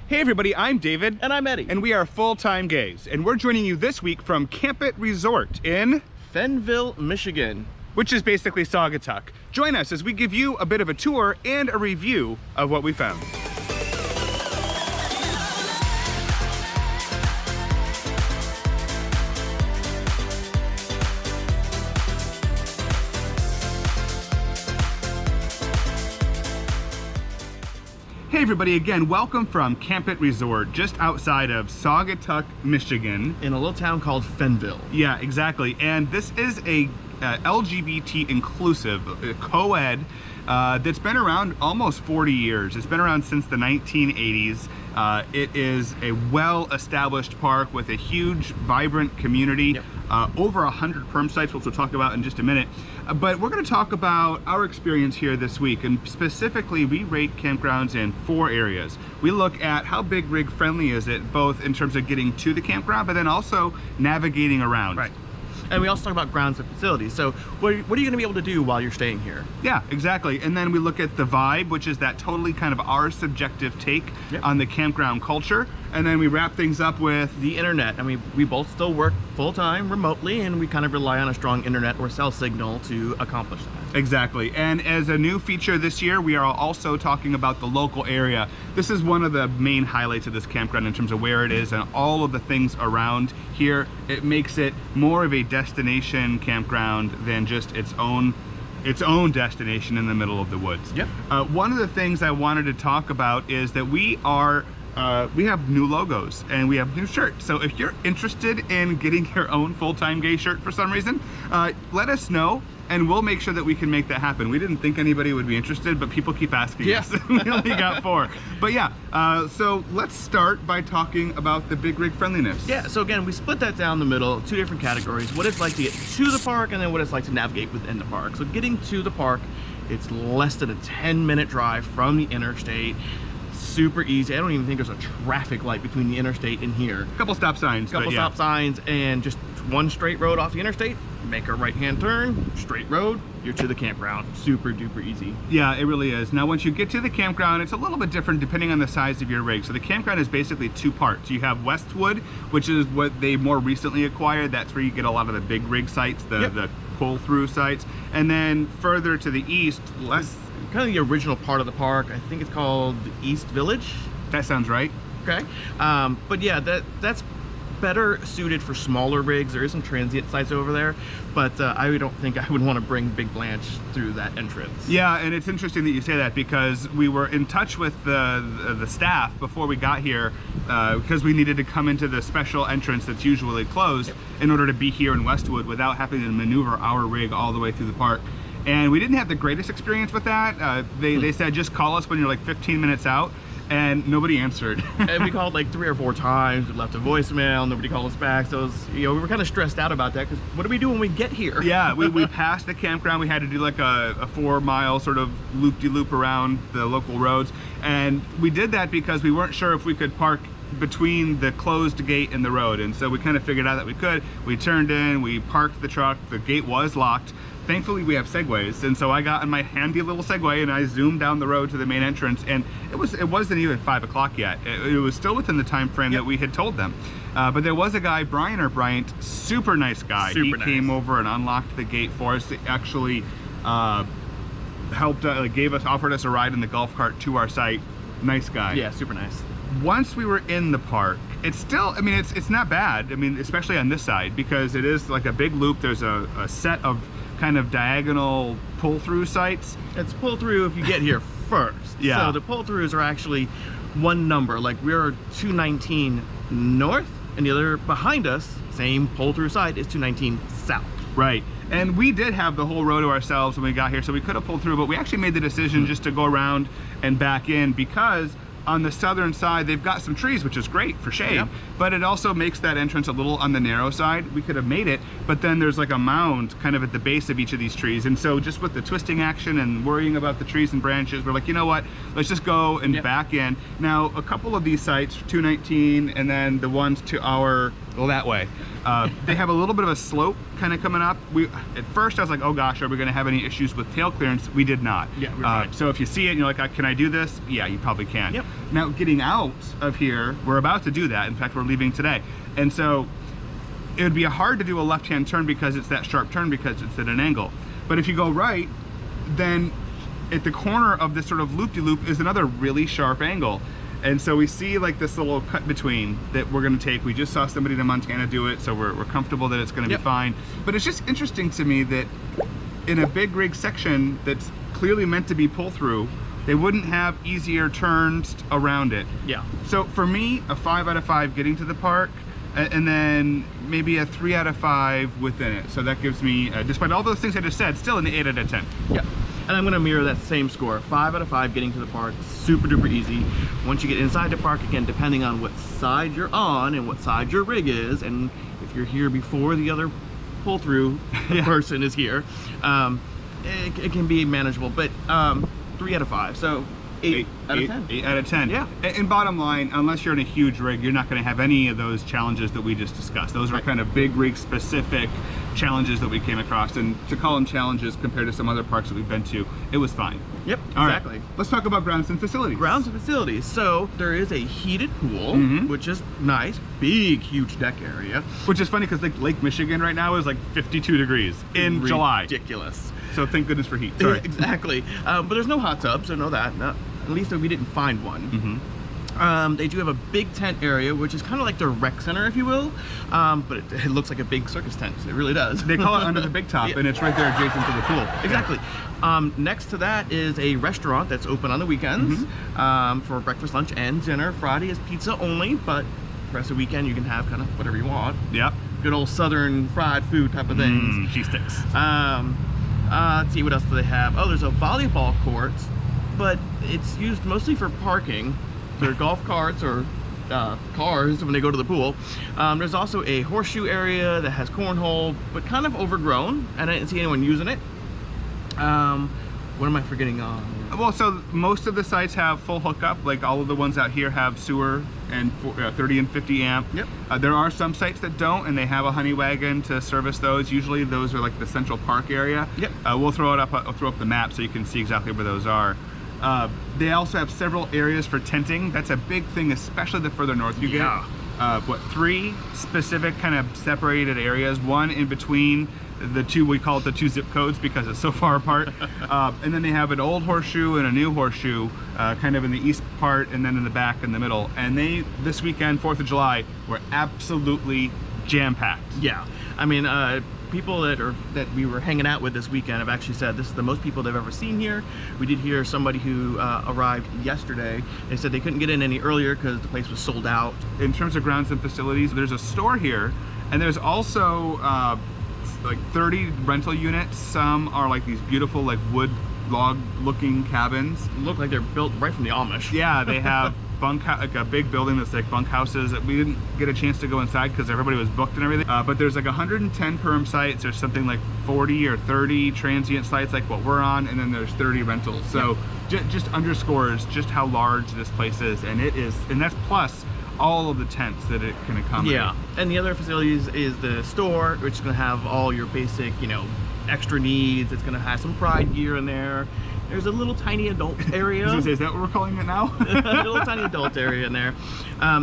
Hey everybody, I'm David. And I'm Eddie. And we are full-time gays. And we're joining you this week from Campit Resort in Fennville, Michigan. Which is basically Saugatuck. Join us as we give you a bit of a tour and a review of what we found. Hey everybody, again, welcome from Campit Resort, just outside of Saugatuck, Michigan. In a little town called Fennville. Yeah, exactly. And this is a LGBT inclusive, co-ed, that's been around almost 40 years. It's been around since the 1980s. It is a well-established park with a huge, vibrant community. Yep. Over 100 perm sites, which we'll talk about in just a minute. But we're going to talk about our experience here this week, and specifically we rate campgrounds in 4 areas. We look at how big rig friendly is it, both in terms of getting to the campground, but then also navigating around. Right. And we also talk about grounds and facilities. So what are you going to be able to do while you're staying here? Yeah, exactly. And then we look at the vibe, which is that totally kind of our subjective take on the campground culture. And then we wrap things up with the internet. I mean, we both still work full-time remotely, and we kind of rely on a strong internet or cell signal to accomplish that. Exactly. And as a new feature this year, we are also talking about the local area. This is one of the main highlights of this campground in terms of where it is and all of the things around here. It makes it more of a destination campground than just its own destination in the middle of the woods. Yep. One of the things I wanted to talk about is that we have new logos and we have new shirts. So if you're interested in getting your own full-time gay shirt for some reason, let us know and we'll make sure that we can make that happen. We didn't think anybody would be interested, but people keep asking us. We only got 4. But yeah, so let's start by talking about the big rig friendliness. Yeah, so again, we split that down the middle, 2 different categories. What it's like to get to the park and then what it's like to navigate within the park. So getting to the park, it's less than a 10-minute drive from the interstate. Super easy. I don't even think there's a traffic light between the interstate and here. Couple stop signs. Couple stop signs and just one straight road off the interstate. Make a right-hand turn, straight road, you're to the campground. Super duper easy. Yeah, it really is. Now, once you get to the campground, it's a little bit different depending on the size of your rig. So the campground is basically 2 parts. You have Westwood, which is what they more recently acquired. That's where you get a lot of the big rig sites, the pull-through sites. And then further to the east, kind of the original part of the park. I think it's called the East Village. That sounds right. Okay. But yeah, that's better suited for smaller rigs. There is some transient sites over there, but I don't think I would want to bring Big Blanche through that entrance. Yeah, and it's interesting that you say that because we were in touch with the staff before we got here because we needed to come into the special entrance that's usually closed in order to be here in Westwood without having to maneuver our rig all the way through the park. And we didn't have the greatest experience with that. They said just call us when you're like 15 minutes out, and nobody answered. And we called like 3 or 4 times, we left a voicemail, nobody called us back. So it was, we were kind of stressed out about that because what do we do when we get here? Yeah, we passed the campground. We had to do like a 4-mile sort of loop-de-loop around the local roads. And we did that because we weren't sure if we could park between the closed gate and the road. And so we kind of figured out that we could. We turned in, we parked the truck, the gate was locked. Thankfully we have segways, and so I got on my handy little Segway and I zoomed down the road to the main entrance, and it wasn't even 5 o'clock yet. It was still within the time frame that we had told them. But there was a guy, Bryant, super nice guy. He came over and unlocked the gate for us. He actually helped, offered us a ride in the golf cart to our site. Nice guy. Yeah, super nice. Once we were in the park, it's still, I mean, it's not bad. I mean, especially on this side, because it is like a big loop. There's a set of kind of diagonal pull-through sites. It's pull-through if you get here first. Yeah. So the pull-throughs are actually one number. Like we're 219 north, and the other behind us, same pull-through side, is 219 south. Right. And we did have the whole row to ourselves when we got here, so we could have pulled through, but we actually made the decision just to go around and back in because on the southern side, they've got some trees, which is great for shade, but it also makes that entrance a little on the narrow side. We could have made it, but then there's like a mound kind of at the base of each of these trees. And so just with the twisting action and worrying about the trees and branches, we're like, you know what, let's just go and back in. Now, a couple of these sites, 219 and then the ones to our go that way. They have a little bit of a slope kind of coming up. At first I was like, oh gosh, are we going to have any issues with tail clearance? We did not. Yeah, we're fine. So if you see it and you're like, can I do this? Yeah, you probably can. Yep. Now getting out of here, we're about to do that. In fact, we're leaving today. And so it would be hard to do a left-hand turn because it's that sharp turn because it's at an angle. But if you go right, then at the corner of this sort of loop-de-loop is another really sharp angle. And so we see like this little cut between that we're going to take. We just saw somebody in Montana do it, so we're comfortable that it's going to be fine. But it's just interesting to me that in a big rig section that's clearly meant to be pull through, they wouldn't have easier turns around it. Yeah. So for me, a 5 out of 5 getting to the park, and then maybe a 3 out of 5 within it. So that gives me, despite all those things I just said, still an 8 out of 10. Yeah. And I'm gonna mirror that same score. 5 out of 5 getting to the park, super duper easy. Once you get inside the park, again, depending on what side you're on and what side your rig is, and if you're here before the other pull through person is here, it can be manageable, but 3 out of 5. So 8 out of 10. 8 out of 10. Yeah. And bottom line, unless you're in a huge rig, you're not going to have any of those challenges that we just discussed. Those are kind of big rig specific challenges that we came across, and to call them challenges compared to some other parks that we've been to, it was fine. Yep, All exactly. right, let's talk about grounds and facilities. Grounds and facilities. So there is a heated pool, which is nice. Big, huge deck area. Which is funny because Lake Michigan right now is like 52 degrees in July. Ridiculous. So thank goodness for heat. Sorry. Exactly. But there's no hot tub, so know that. No, at least we didn't find one. They do have a big tent area, which is kind of like their rec center, if you will, but it looks like a big circus tent. It really does. They call it under the big top, and it's right there adjacent to the pool. Exactly. Next to that is a restaurant that's open on the weekends for breakfast, lunch, and dinner. Friday is pizza only, but the rest of the weekend you can have kind of whatever you want. Yep. Good old southern fried food type of things. Cheese sticks. Let's see, what else do they have? Oh, there's a volleyball court, but it's used mostly for parking. They're golf carts or cars when they go to the pool. There's also a horseshoe area that has cornhole, but kind of overgrown, and I didn't see anyone using it. What am I forgetting on? Well, so most of the sites have full hookup. Like all of the ones out here have sewer and 30 and 50 amp. Yep. There are some sites that don't, and they have a honey wagon to service those. Usually those are like the Central Park area. Yep. We'll throw it up. I'll throw up the map so you can see exactly where those are. They also have several areas for tenting. That's a big thing, especially the further north you get. 3 specific kind of separated areas, one in between the two, we call it the 2 zip codes because it's so far apart. And then they have an old horseshoe and a new horseshoe, kind of in the east part and then in the back in the middle. And they, this weekend, 4th of July, were absolutely jam-packed. Yeah, I mean, people that we were hanging out with this weekend have actually said this is the most people they've ever seen here. We did hear somebody who arrived yesterday. They said they couldn't get in any earlier because the place was sold out. In terms of grounds and facilities, there's a store here, and there's also like 30 rental units. Some are like these beautiful like wood log looking cabins. Look like they're built right from the Amish. Yeah, they have like a big building that's like bunk houses. We didn't get a chance to go inside because everybody was booked and everything. But there's like 110 perm sites. There's something like 40 or 30 transient sites like what we're on, and then there's 30 rentals. So just underscores just how large this place is, and it is, and that's plus all of the tents that it can accommodate. Yeah, and the other facilities is the store, which is going to have all your basic, extra needs. It's going to have some pride gear in there. There's a little tiny adult area. Is that what we're calling it now? A little tiny adult area in there.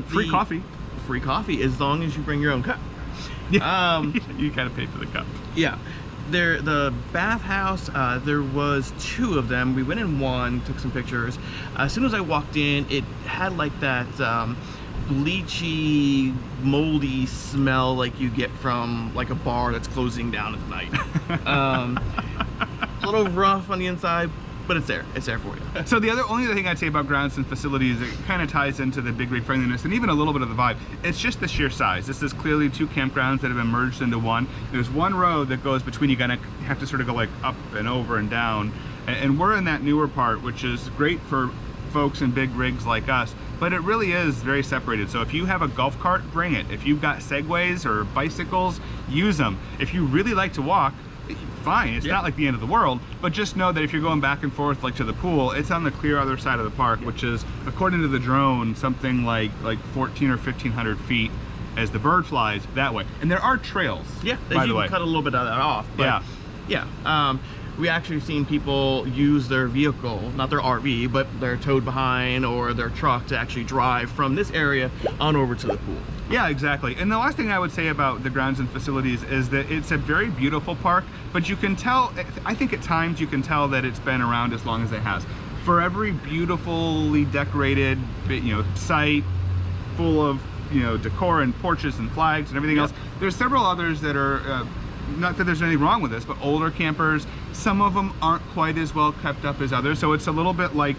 Free coffee. Free coffee as long as you bring your own cup. You gotta pay for the cup. Yeah. The bathhouse, there was 2 of them. We went in one, took some pictures. As soon as I walked in, it had like that bleachy, moldy smell like you get from like a bar that's closing down at night. A little rough on the inside, but it's there. It's there for you. So the only other thing I'd say about grounds and facilities, it kind of ties into the big rig friendliness and even a little bit of the vibe. It's just the sheer size. This is clearly 2 campgrounds that have been merged into one. There's one road that goes between. You gotta have to sort of go like up and over and down. And we're in that newer part, which is great for folks in big rigs like us, but it really is very separated. So if you have a golf cart, bring it. If you've got segways or bicycles, use them. If you really like to walk, fine, it's not like the end of the world, but just know that if you're going back and forth like to the pool, it's on the clear other side of the park, which is, according to the drone, something like 14 or 1500 feet. as the bird flies that way. And there are trails, Yeah, by the you way. can cut a little bit of that off. But Yeah. we actually seen people use their vehicle, not their RV, but their towed behind or their truck to actually drive from this area on over to the pool. Yeah, exactly. And the last thing I would say about the grounds and facilities is that it's a very beautiful park, but you can tell, I think at times you can tell that it's been around as long as it has. For every beautifully decorated, site full of, decor and porches and flags and everything else, there's several others that are, not that there's anything wrong with this, but older campers. Some of them aren't quite as well kept up as others, so it's a little bit like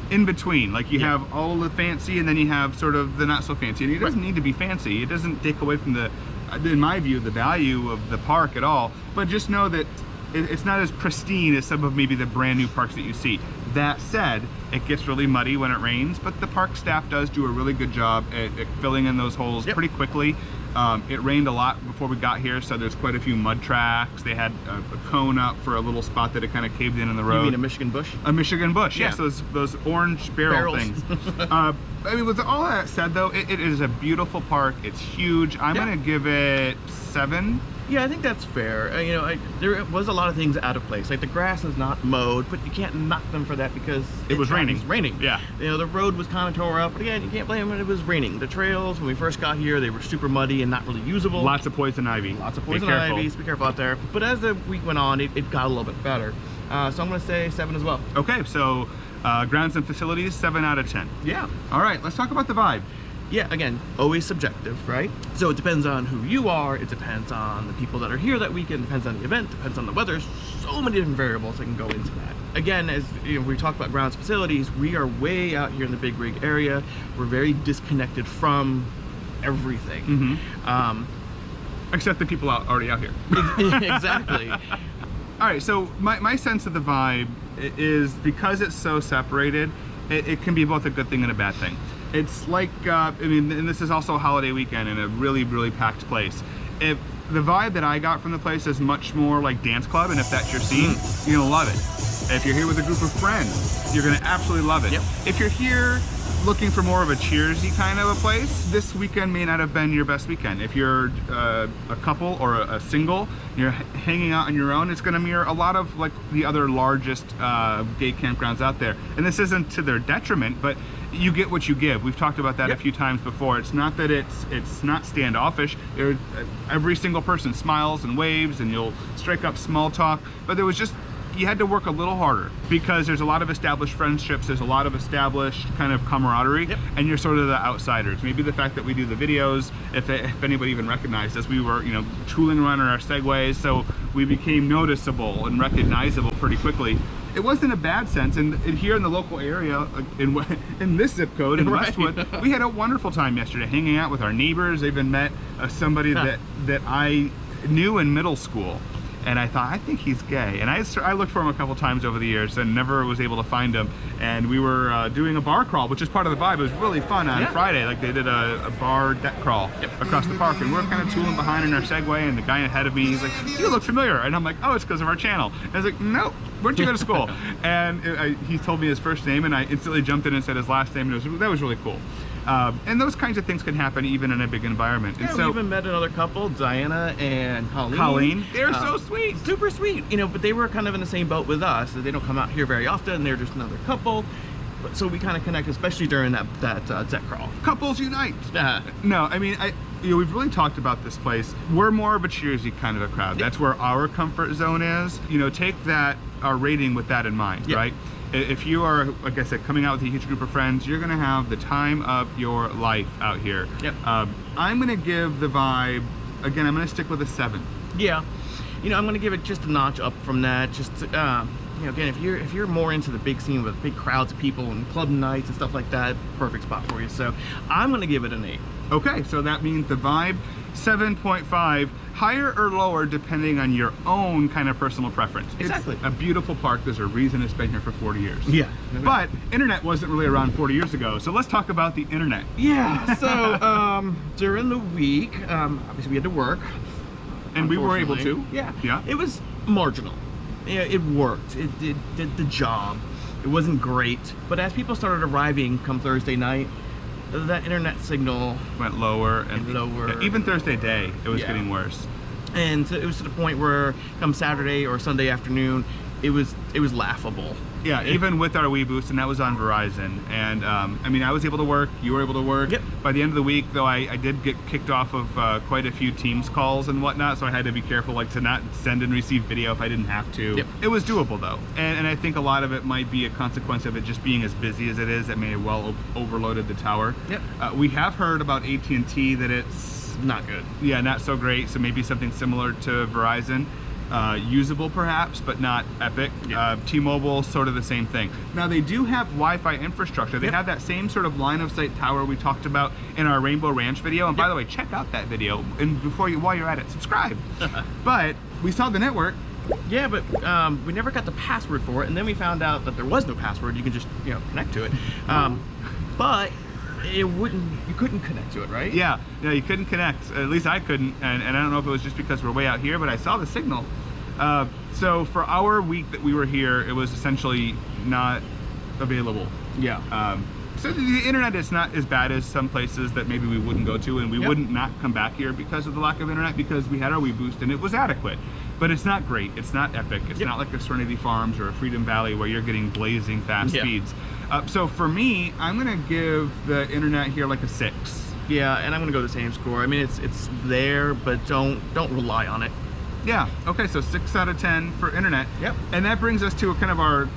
in between. Like you have all the fancy and then you have sort of the not so fancy. And it doesn't need to be fancy. It doesn't take away from the, in my view, the value of the park at all. But just know that it's not as pristine as some of maybe the brand new parks that you see. That said, it gets really muddy when it rains, but the park staff does do a really good job at filling in those holes pretty quickly. It rained a lot before we got here, so there's quite a few mud tracks. They had a cone up for a little spot that it kind of caved in the road. You mean a Michigan bush? A Michigan bush, Yeah. yes, those orange barrel things. I mean, with all that said, though, it is a beautiful park. It's huge. I'm gonna give it 7. Yeah, I think that's fair. There was a lot of things out of place. Like the grass is not mowed, but you can't knock them for that because It was raining. It's raining. Yeah. The road was kind of tore up, but again, you can't blame it. It was raining. The trails, when we first got here, they were super muddy and not really usable. Lots of poison ivy. Lots of poison ivy. So be careful out there. But as the week went on, it got a little bit better. So I'm going to say 7 as well. Okay, so grounds and facilities, 7 out of 10. Yeah. All right, let's talk about the vibe. Yeah, again, always subjective, right? So it depends on who you are, it depends on the people that are here that weekend, depends on the event, depends on the weather. So many different variables that can go into that. Again, as we talk about grounds facilities, we are way out here in the Big Rig area. We're very disconnected from everything. Except the people already out here. Exactly. All right, so my sense of the vibe is because it's so separated, it can be both a good thing and a bad thing. It's like, and this is also a holiday weekend in a really, really packed place. If the vibe that I got from the place is much more like dance club, and if that's your scene, you're gonna love it. If you're here with a group of friends, you're gonna absolutely love it. Yep. If you're here looking for more of a cheersy kind of a place, this weekend may not have been your best weekend. If you're a couple or a single, you're hanging out on your own, it's gonna mirror a lot of like the other largest gay campgrounds out there. And this isn't to their detriment, but you get what you give. We've talked about that a few times before. It's not that it's not standoffish. Every single person smiles and waves and you'll strike up small talk, but there was just, you had to work a little harder because there's a lot of established friendships, there's a lot of established kind of camaraderie, and you're sort of the outsiders. Maybe the fact that we do the videos, if anybody even recognized us, we were tooling around in our segways, so we became noticeable and recognizable pretty quickly. It wasn't a bad sense, and here in the local area, in this zip code in Westwood, we had a wonderful time yesterday hanging out with our neighbors. I even met somebody that I knew in middle school. And I thought, I think he's gay. And I looked for him a couple times over the years and never was able to find him. And we were doing a bar crawl, which is part of the vibe. It was really fun on Friday. Like they did a bar deck crawl across the park. And we were kind of tooling behind in our Segway. And the guy ahead of me, he's like, you look familiar. And I'm like, oh, it's because of our channel. And I was like, no, where'd you go to school? And he told me his first name. And I instantly jumped in and said his last name. And that was really cool. And those kinds of things can happen even in a big environment. Yeah, and so, we even met another couple, Diana and Colleen. They're so sweet. Super sweet, but they were kind of in the same boat with us. They don't come out here very often. They're just another couple. But so we kind of connect, especially during that deck crawl. Couples unite. No, I mean, we've really talked about this place. We're more of a cheersy kind of a crowd. That's where our comfort zone is. Take our rating with that in mind, right? If you are, like I said, coming out with a huge group of friends, you're gonna have the time of your life out here. I'm gonna give the vibe, again, I'm gonna stick with a 7. Yeah, I'm gonna give it just a notch up from that. Just again, if you're more into the big scene with big crowds of people and club nights and stuff like that, perfect spot for you. So I'm gonna give it an 8. Okay, so that means the vibe 7.5, higher or lower depending on your own kind of personal preference. Exactly. It's a beautiful park. There's a reason it's been here for 40 years. Yeah. But internet wasn't really around 40 years ago, so let's talk about the internet. Yeah, so during the week, obviously we had to work. And we were able to. Yeah. It was marginal. Yeah, it worked. It did the job. It wasn't great. But as people started arriving come Thursday night, that internet signal went lower and lower. Even Thursday day, it was getting worse. And so it was to the point where come Saturday or Sunday afternoon, it was laughable. Yeah, even with our Wii Boost, and that was on Verizon. And I mean, I was able to work, you were able to work. Yep. By the end of the week, though, I did get kicked off of quite a few Teams calls and whatnot, so I had to be careful, like, to not send and receive video if I didn't have to. Yep. It was doable, though. And I think a lot of it might be a consequence of it just being as busy as it is. That may have well overloaded the tower. Yep. We have heard about AT&T that it's not good. Yeah, not so great, so maybe something similar to Verizon. Usable perhaps, but not epic. T-Mobile, sort of the same thing. Now they do have Wi-Fi infrastructure. They have that same sort of line of sight tower we talked about in our Rainbow Ranch video. And by the way, check out that video. And while you're at it, subscribe. But we saw the network. Yeah, but we never got the password for it, and then we found out that there was no password. You can just connect to it. But you couldn't connect to it, right? Yeah, you couldn't connect. At least I couldn't, and I don't know if it was just because we're way out here, but I saw the signal. So for our week that we were here, it was essentially not available. Yeah. So the internet is not as bad as some places that maybe we wouldn't go to, and we wouldn't not come back here because of the lack of internet, because we had our Wii Boost and it was adequate. But it's not great. It's not epic. It's not like a Serenity Farms or a Freedom Valley where you're getting blazing fast speeds. So for me, I'm gonna give the internet here like a 6. Yeah, and I'm gonna go the same score. I mean, it's there, but don't rely on it. Yeah. Okay. So 6 out of 10 for internet. Yep. And that brings us to kind of our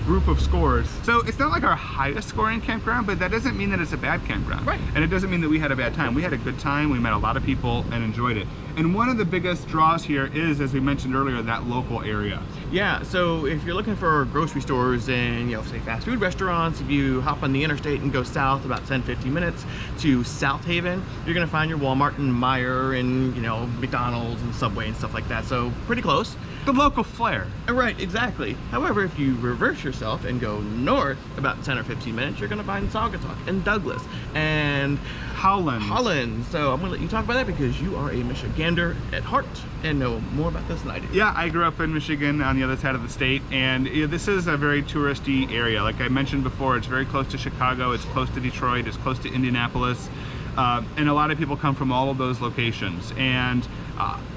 group of scores. So it's not like our highest scoring campground, but that doesn't mean that it's a bad campground. Right. And it doesn't mean that we had a bad time. We had a good time. We met a lot of people and enjoyed it. And one of the biggest draws here is, as we mentioned earlier, that local area. Yeah, so if you're looking for grocery stores and, say fast food restaurants, if you hop on the interstate and go south about 10-15 minutes to South Haven, you're gonna find your Walmart and Meijer and, McDonald's and Subway and stuff like that. So pretty close. The local flair. Right, exactly. However, if you reverse yourself and go north about 10 or 15 minutes, you're gonna find Saugatuck and Douglas and Holland. So I'm gonna let you talk about that because you are a Michigander at heart and know more about this than I do. Yeah, I grew up in Michigan on the other side of the state, and this is a very touristy area. Like I mentioned before, it's very close to Chicago, it's close to Detroit, it's close to Indianapolis, and a lot of people come from all of those locations. And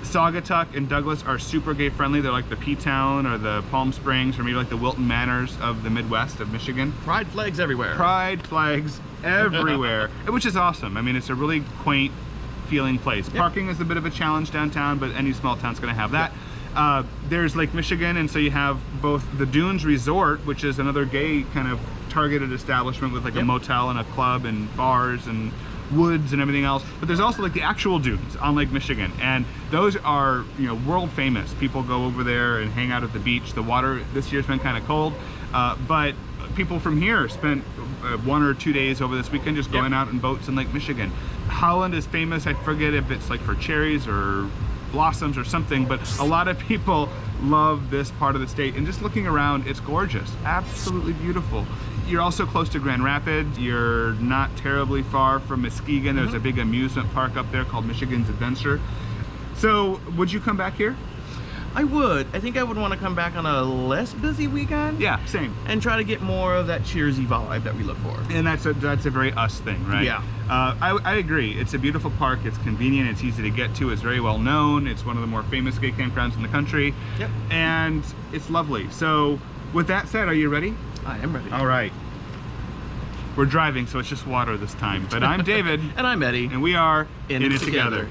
Saugatuck and Douglas are super gay friendly. They're like the P-Town or the Palm Springs or maybe like the Wilton Manors of the Midwest of Michigan. Pride flags everywhere. Pride flags everywhere, which is awesome. I mean, it's a really quaint feeling place. Parking is a bit of a challenge downtown, but any small town's gonna have that. There's Lake Michigan, and so you have both the Dunes Resort, which is another gay kind of targeted establishment with like a motel and a club and bars and woods and everything else, but there's also like the actual dunes on Lake Michigan, and those are world famous. People go over there and hang out at the beach. The water this year's been kind of cold, but people from here spent 1 or 2 days over this weekend just going out in boats in Lake Michigan. Holland is famous. I forget if it's like for cherries or blossoms or something, but a lot of people love this part of the state, and just looking around, it's gorgeous, absolutely beautiful. You're also close to Grand Rapids. You're not terribly far from Muskegon. There's a big amusement park up there called Michigan's Adventure. So would you come back here? I would. I think I would want to come back on a less busy weekend. Yeah, same. And try to get more of that cheersy vibe that we look for. And that's a very us thing, right? Yeah. I agree. It's a beautiful park. It's convenient. It's easy to get to. It's very well known. It's one of the more famous gay campgrounds in the country. Yep. And it's lovely. So with that said, are you ready? I am ready. All right. We're driving, so it's just water this time. But I'm David. And I'm Eddie. And we are In It Together.